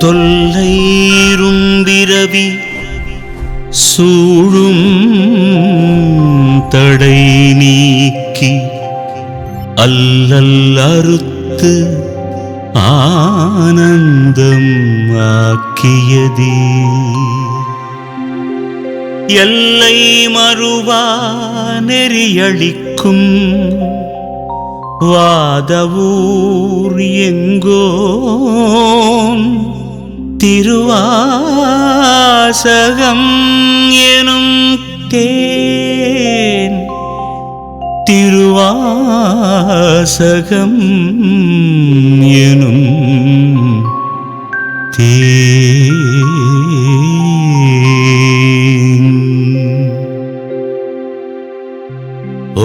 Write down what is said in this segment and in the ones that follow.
தொல்லைரும்பிரவி சூழும் தடை நீக்கி அல்லல் அறுத்து ஆனந்தம் ஆக்கியதே எல்லை மறுவா நெறியளிக்கும் வாதவூர் எங்கோன் திருவாசகம் எனும் தேன் திருவாசகம் எனும் தேன்.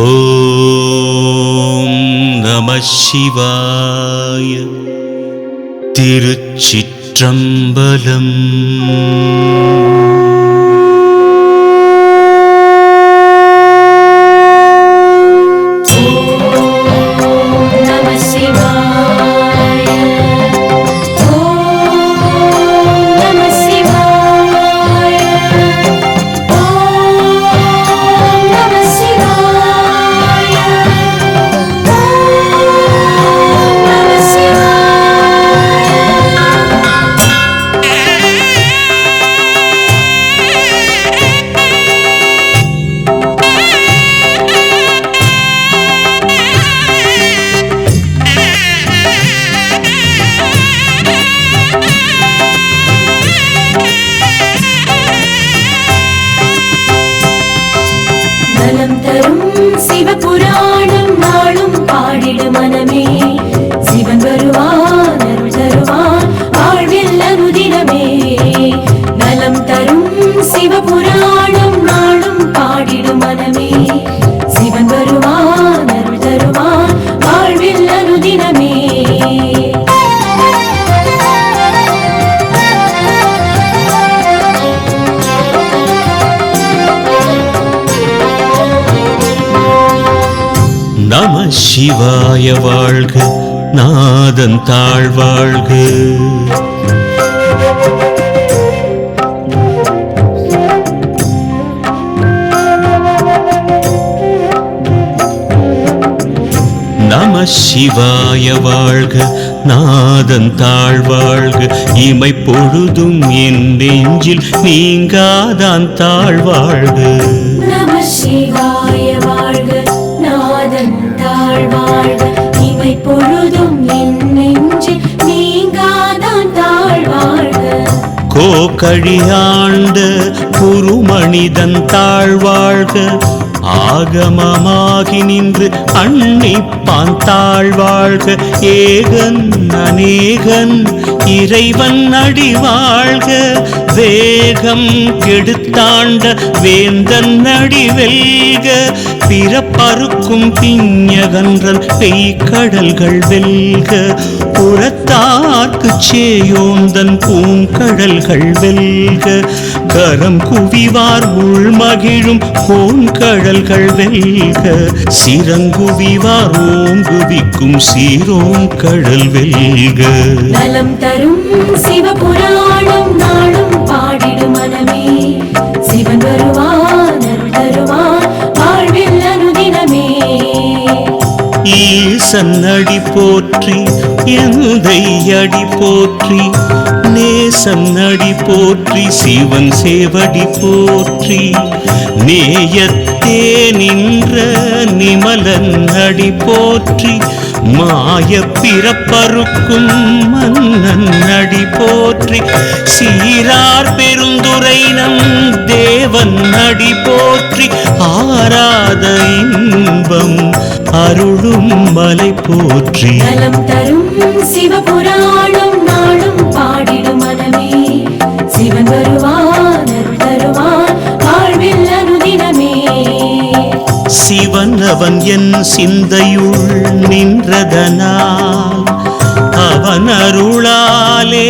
ஓம் நம சிவாய. திருச்சிற்றம்பலம். சிவபுராணம் நாளும் பாடிடு மனமே. சிவன் வருவான் அருள் தருவான் வாழ்வில் அனுதினமே. நலம் தரும் சிவபுராணம் நாளும் பாடிடு மனமே. சிவன் வருவான் அருள் தருவான் வாழ்வில் அனுதினமே. நம சிவாய வாழ்க, நாதன் தாழ்வாழ்க. நம சிவாய வாழ்க, நாதன் தாழ்வாழ்க. இமை பொழுதும் என் நெஞ்சில் நீங்காதான் தாழ்வாழ்க. நம சிவாய வாழ்க, நாதன் தாழ்வாழ்க. இமை பொழுதும் என் நெஞ்சில் நீங்காதான் தாழ்வாழ்க. கோகழியாண்ட குருமனிதன் தாழ்வாழ்க. ஆகமமாகி நின்று அன்னிப்பான் தாழ்வாழ்க. ஏகன் அநேகன் இறைவன் அடிவாழ்க. வேகம் கெடுத்தாண்ட வேந்தன் அடிவெல்க. பிறப்பறுக்கும் பிஞகன்றன் பெய்கடல்கள் வெல்க. புறத்தார்க்கு சேயோந்தன் பூங்கடல்கள் வெல்க. கரம் குவிவார் உள்மகிழும் கோன்கடல்கள் வெல்க. சிறங்குவிவார் ஓங்குவிக்கும் சீரோங்கடல் வெல்க. நலம் தரும் சிவபுராணம் நாளும் பாடிடு மனமே. சிவன் வருவான் அருள் தருவான் வாழ்வில் அனுதினமே. ஈசன் அடி போற்றி எந்தை அடி போற்றி. நேசன் அடி போற்றி சிவன் சேவடி போற்றி. நேயத்தே நின்ற நிமலன் அடி போற்றி. மாய பிறப்பறுக்கும் மன்னன் அடி போற்றி. சீரார் பெருந்துரை நம் தேவன் அடி போற்றி. ஆராத இன்பம் அருளும் மலை போற்றி. நலம் தரும் சிவபுராணம் நாளும் பாடிடு மனமே. சிவன் வருவான் அருள் தருவான் வாழ்வில் அனுதினமே. சிவன் அவன் என் சிந்தையுள் நின்றதனால் அவன் அருளாலே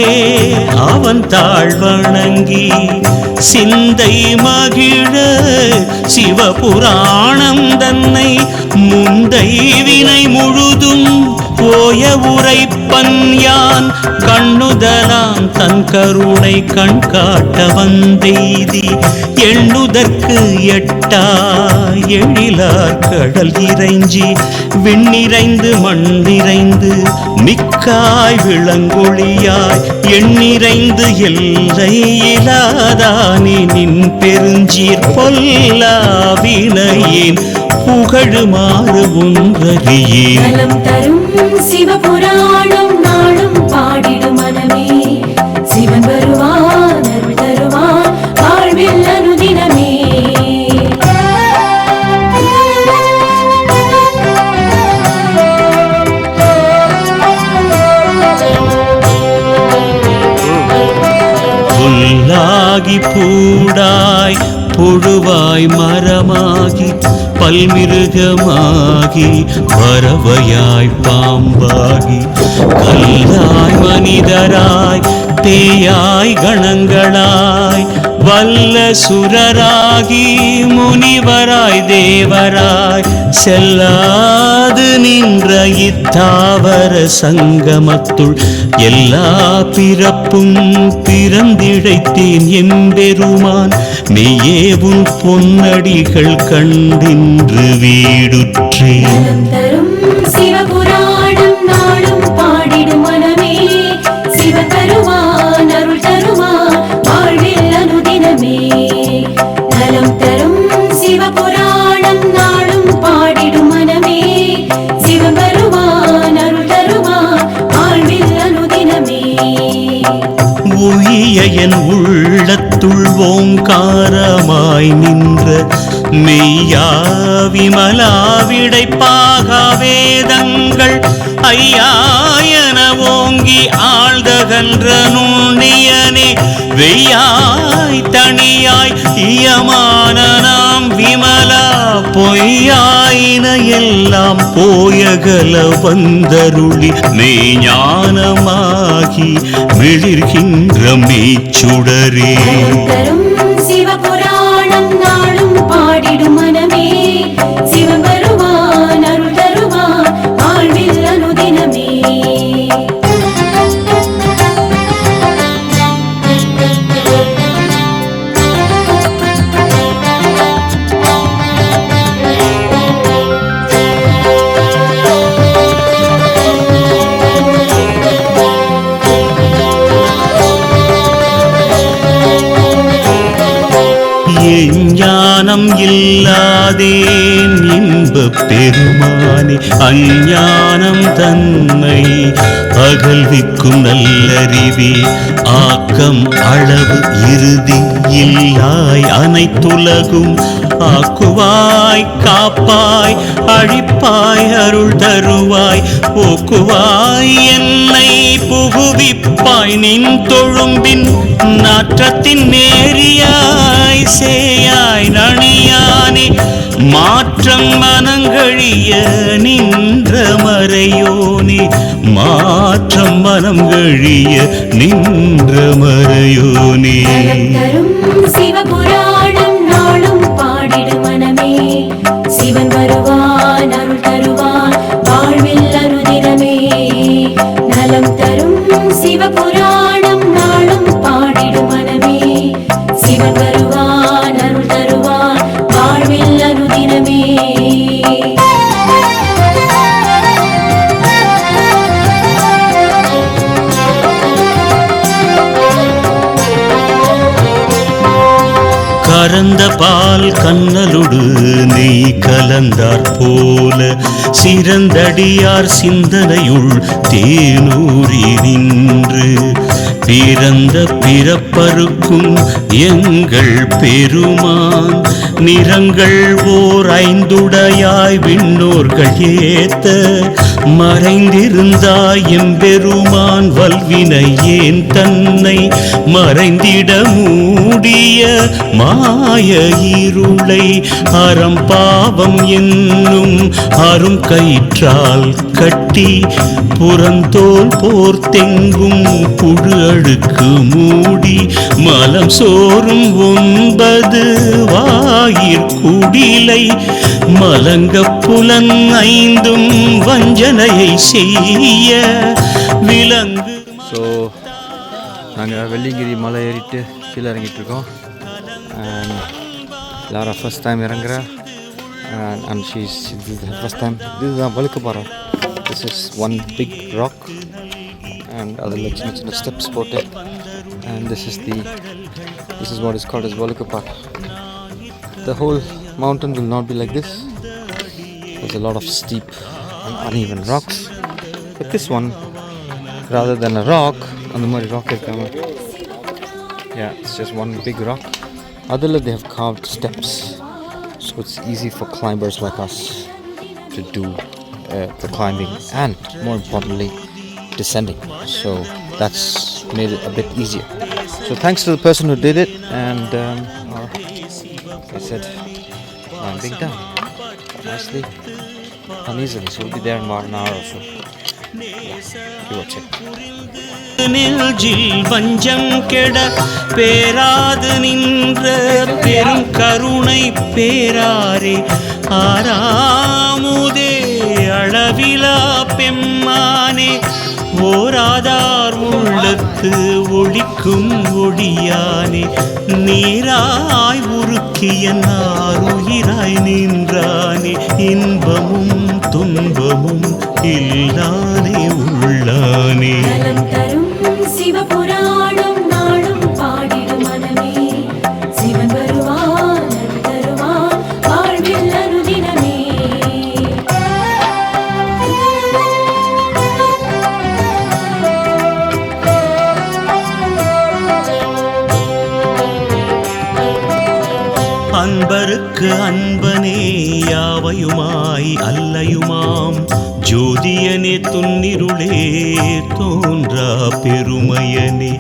அவன் தாழ்வணங்கி சிந்தை மகிழ சிவபுராணம் தன்னை முந்தை வினை முழுதும் போய உரைப்பன் யான் கண்ணுதலாம் தன் கருணை கண் காட்ட வந்தெய்தி எண்ணுதற்கு எட்டா எழிலார் கடல் இறைஞ்சி விண்ணிறைந்து மண்ணிறைந்து மிக்காய் விளங்கொழியாய் எண்ணிறைந்து எல்லை இலாதானே நின் பெருஞ்சீர் பொல்லாவினையேன் புகழுமாறு ஒன்றறியே. நலம் தரும் சிவபுராணம் நாளும் பாடிடும் மனமே, சிவன் வருவான் அருள் தருவான் வாழ்வில் அனுதினமே. புல்லாகி பூடாய் புழுவாய் மரமாகி பல்மிருகமாகி பறவையாய் பாம்பாகி கல்லாய் மனிதராய் பேயாய் கணங்களாய் வல்ல சுரராகி முனிவராய் தேவராய் செல்லாது நின்ற இத்தாவர சங்கமத்துள் எல்லா பிறப்பும் பிறந்திழைத்தேன் எம்பெருமான் மெய்யே உன் பொன்னடிகள் கண்டின்று வீடுற்றேன். நலம் தரும் சிவபுராணம் நாளும் பாடிடும் மனமே, சிவன் தருவான் அருள் தருவான் வாழ்வில் அனுதினமே. நலம் தரும் சிவபுராணம் நாளும் பாடிடும் மனமே, சிவன் வருவான் அருள் தருவான் வாழ்வில் அனுதினமே. ஒழிய என் உள்ளத்துள் ஓங்காரமாய் நின்ற மெய்யா விமலா விடைப்பாக வேதங்கள் ஐயாயன ஓங்கி ஆழ்தகன்ற நுண்ணியனே வெய்யாய் தனியாய் இயமான நாம் விமலா பொய்யாயின எல்லாம் போயகல வந்தருளி மெய்ஞானமாகி மிளிர்கின்ற மெய்ச்சுடரே. தரும் சிவபுராணம் நாளும் பாடிடும் மனமே, சிவன் வருவான் அருள் தருவான் வாழ்வில் அனுதினமே. ஞானம் இல்லாதேன் இன்பப் பெருமானே அஞ்ஞானம் தன்னை அகல்விக்கும் நல்லறிவே ஆக்கம் அளவு இறுதி இல்லாய் அனைத்துலகும் ஆக்குவாய் காப்பாய் அழிப்பாய் அருள் தருவாய் போக்குவாய் என்னை புகுவிப்பாய் நின் தொழும்பின் நாற்றத்தின் நேரியாய் சேயாய் நணியானே மாற்றம் மனங்கழிய நின்ற மறையோனே மாற்றம் மனம் கழிய நின்ற மறையோனே. தரும் சிவபுராணம் நாளும் பாடிடும் மனமே, சிவன் வருவான் அருள் தருவான் வாழ்வில் அனுதினமே. நலம் தரும் சிவபுராணம் நாளும் பாடிடும் மனமே, சிவன் வருவான் அருள் தருவான் வாழ்வில் அனுதினமே. கறந்த பால் கண்ணலுடு நெய் கலந்தாற் போல சிறந்தடியார் சிந்தனையுள் தேனூரி நின்று பிறந்த பிறப்பருக்கும் எங்கள் பெருமான் நிறங்கள் ஓர் ஐந்துடையாய் விண்ணோர்கள் ஏத்த மறைந்திருந்தாய் எம்பெருமான் வல்வினை ஏன் தன்னை மறைந்திட மூடிய மாய இருளை அறம்பாவம் என்னும் அரும் கயிற்றால் கட்டி புறந்தோல் போர்த்தெங்கும் புழு அழுக்கு மூடி மலம் சோறும் 9 வாயிற்குடிலை மலங்க புலன் 5 வஞ்சனையை செய்ய விலங்கு ஸோ நாங்கள் வெள்ளிங்கிரி மலை ஏறிட்டு கீழே இறங்கிட்டுருக்கோம். அண்ட் லாரா ஃபர்ஸ்ட் டைம் இறங்குறா. And she's first time. இதுதான் வழுக்குப்பாறை. This is one big rock and அதில் சின்ன சின்ன ஸ்டெப்ஸ் போட்டு. And this is what is called as வழுக்குப்பாறை. The whole mountain will not be like this. There's a lot of steep and uneven rocks. But this one, rather than a rock, on the rock irukama. Yeah, it's just one big rock. Adula they have carved steps, so it's easy for climbers like us to do the climbing and, more importantly, descending. So that's made it a bit easier. So thanks to the person who did it, and like I said, I'm being done nicely and easily. So we'll be there in about an hour or so. Give or take. நெஞ்சில் வஞ்சம் கெட பேராது நின்ற பெரும் கருணை பேராரே ஆறாமுதே அளவிலா பெம்மானே ஓராதார் உள்ளத்து ஒளிக்கும் ஒளியானே நீராய் உருக்கிய நாருயிராய் நின்றானே இன்பமும் துன்பமும் இல்லானே உள்ளானே நலம் தரும் சிவபுராணம் நாளும் பாடிடும் மனமே சிவன் வருவான் அருள் தருவான் வாழ்வில் அனுதினமே. அன்பருக்கு அன்பனே யாவையுமாய் அல்லையுமாம் ஜோதியனே துன்னிருளே தோன்றா பெருமையனே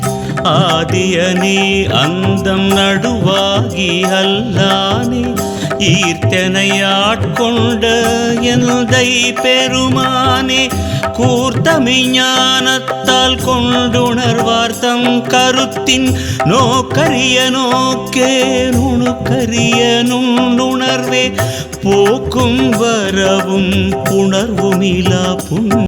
ஆதியனே அந்தம் நடுவாகி அல்லானே ஈர்த்தனையாட்கொண்ட எந்தை பெருமானே கூர்த்தமை ஞானத்தால் கொண்டுணர்வார்த்தம் கருத்தின் நோக்கரிய நோக்கே நுணுக்கரிய நுண்ணுணர்வே போக்கும் வரவும் புணர்வும் இலா புண்